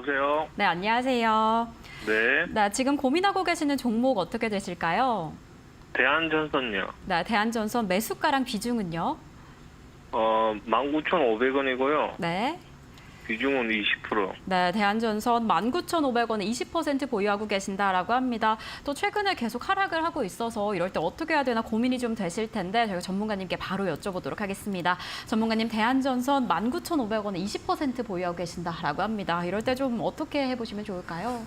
여보세요? 네, 안녕하세요. 네. 네, 지금 고민하고 계시는 종목 어떻게 되실까요? 대한전선요. 네, 대한전선 매수가랑 비중은요? 19,500원이고요. 네. 비중은 20%. 네, 대한전선 19,500원에 20% 보유하고 계신다라고 합니다. 또 최근에 계속 하락을 하고 있어서 이럴 때 어떻게 해야 되나 고민이 좀 되실 텐데 저희가 전문가님께 바로 여쭤보도록 하겠습니다. 전문가님, 대한전선 19,500원에 20% 보유하고 계신다라고 합니다. 이럴 때 좀 어떻게 해보시면 좋을까요?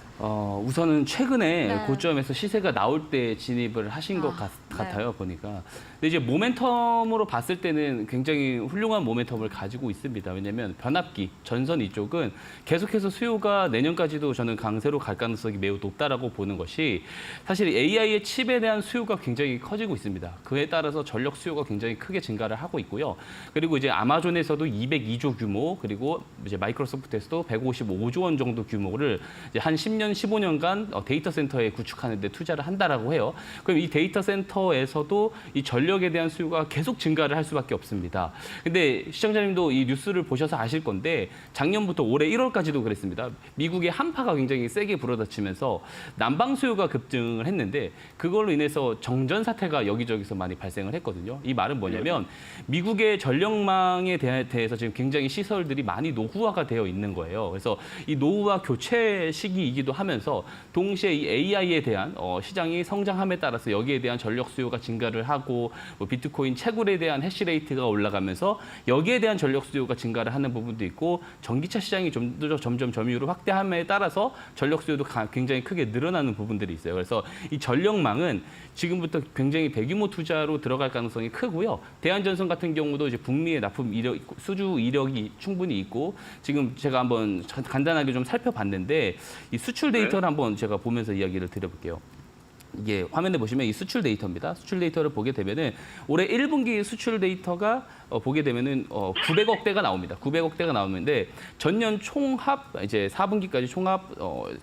우선은 최근에 네. 고점에서 시세가 나올 때 진입을 하신 것 같아요, 보니까. 근데 이제 모멘텀으로 봤을 때는 굉장히 훌륭한 모멘텀을 가지고 있습니다. 왜냐하면 변압기, 전선 이쪽은 계속해서 수요가 내년까지도 저는 강세로 갈 가능성이 매우 높다라고 보는 것이 사실 AI의 칩에 대한 수요가 굉장히 커지고 있습니다. 그에 따라서 전력 수요가 굉장히 크게 증가를 하고 있고요. 그리고 이제 아마존에서도 202조 규모, 그리고 이제 마이크로소프트에서도 155조 원 정도 규모를 이제 한 10년, 15년간 데이터 센터에 구축하는 데 투자를 한다라고 해요. 그럼 이 데이터 센터에서도 이 전력에 대한 수요가 계속 증가를 할 수밖에 없습니다. 근데 시청자님도 이 뉴스를 보셔서 아실 건데 작년부터 올해 1월까지도 그랬습니다. 미국의 한파가 굉장히 세게 불어닥치면서 난방 수요가 급증을 했는데 그걸로 인해서 정전 사태가 여기저기서 많이 발생을 했거든요. 이 말은 뭐냐면 미국의 전력망에 대해서 지금 굉장히 시설들이 많이 노후화가 되어 있는 거예요. 그래서 이 노후화 교체 시기이기도 하면서 동시에 이 AI에 대한 시장이 성장함에 따라서 여기에 대한 전력 수요가 증가를 하고 뭐 비트코인 채굴에 대한 해시레이트가 올라가면서 여기에 대한 전력 수요가 증가를 하는 부분도 있고 전기차 시장이 점점 점유율을 확대함에 따라서 전력 수요도 굉장히 크게 늘어나는 부분들이 있어요. 그래서 이 전력망은 지금부터 굉장히 대규모 투자로 들어갈 가능성이 크고요. 대한전선 같은 경우도 이제 북미의 납품 이력, 수주 이력이 충분히 있고 지금 제가 한번 간단하게 좀 살펴봤는데 이 수출 데이터를 한번 제가 보면서 이야기를 드려볼게요. 이게 화면에 보시면 이 수출 데이터입니다. 수출 데이터를 보게 되면은 올해 1분기 수출 데이터가 보게 되면은 900억대가 나옵니다. 900억대가 나오는데 전년 총합 이제 4분기까지 총합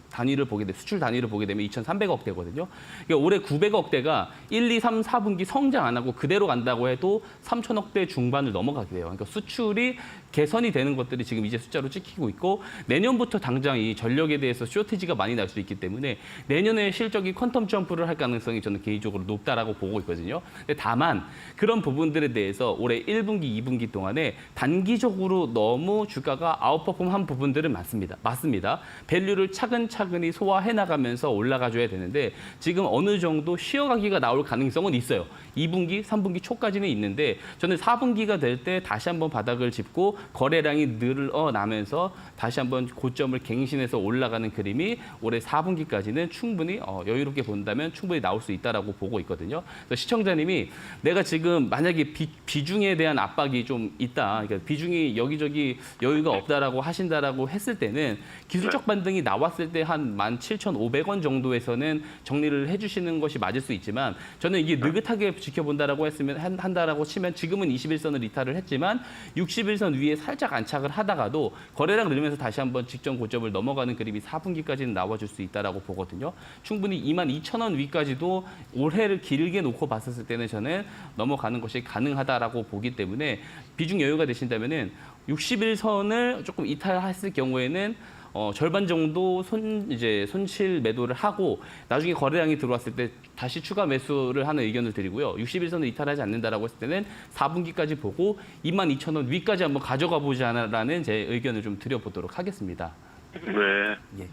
단위를 보게 되 수출 단위를 보게 되면 2,300억대거든요. 그러니까 올해 900억대가 1, 2, 3, 4분기 성장 안 하고 그대로 간다고 해도 3천억대 중반을 넘어가게 돼요. 그러니까 수출이 개선이 되는 것들이 지금 이제 숫자로 찍히고 있고 내년부터 당장 이 전력에 대해서 쇼티지가 많이 날 수 있기 때문에 내년에 실적이 퀀텀 점프를 할 가능성이 저는 개인적으로 높다라고 보고 있거든요. 근데 다만 그런 부분들에 대해서 올해 1분기, 2분기 동안에 단기적으로 너무 주가가 아웃퍼폼한 부분들은 맞습니다. 밸류를 차근차근히 소화해 나가면서 올라가줘야 되는데 지금 어느 정도 쉬어가기가 나올 가능성은 있어요. 2분기, 3분기 초까지는 있는데 저는 4분기가 될 때 다시 한번 바닥을 짚고 거래량이 늘어나면서 다시 한번 고점을 갱신해서 올라가는 그림이 올해 4분기까지는 충분히 여유롭게 본다면 충분히 나올 수 있다라고 보고 있거든요. 그래서 시청자님이 내가 지금 만약에 비중에 대한 압박이 좀 있다, 그러니까 비중이 여기저기 여유가 없다라고 하신다라고 했을 때는 기술적 반등이 나왔을 때 한 17,500원 정도에서는 정리를 해주시는 것이 맞을 수 있지만 저는 이게 느긋하게 지켜본다라고 했으면 한다라고 치면 지금은 21선을 이탈을 했지만 61선 위에 살짝 안착을 하다가도 거래량 늘면서 다시 한번 직전 고점을 넘어가는 그림이 4분기까지는 나와줄 수 있다라고 보거든요. 충분히 22,000원 위까지도 올해를 길게 놓고 봤었을 때는 저는 넘어가는 것이 가능하다라고 보기 때문에 비중 여유가 되신다면은 61선을 조금 이탈했을 경우에는 절반 정도 손실 매도를 하고 나중에 거래량이 들어왔을 때 다시 추가 매수를 하는 의견을 드리고요. 61선을 이탈하지 않는다라고 했을 때는 4분기까지 보고 22,000원 위까지 한번 가져가 보자라는 제 의견을 좀 드려보도록 하겠습니다. 네. 예.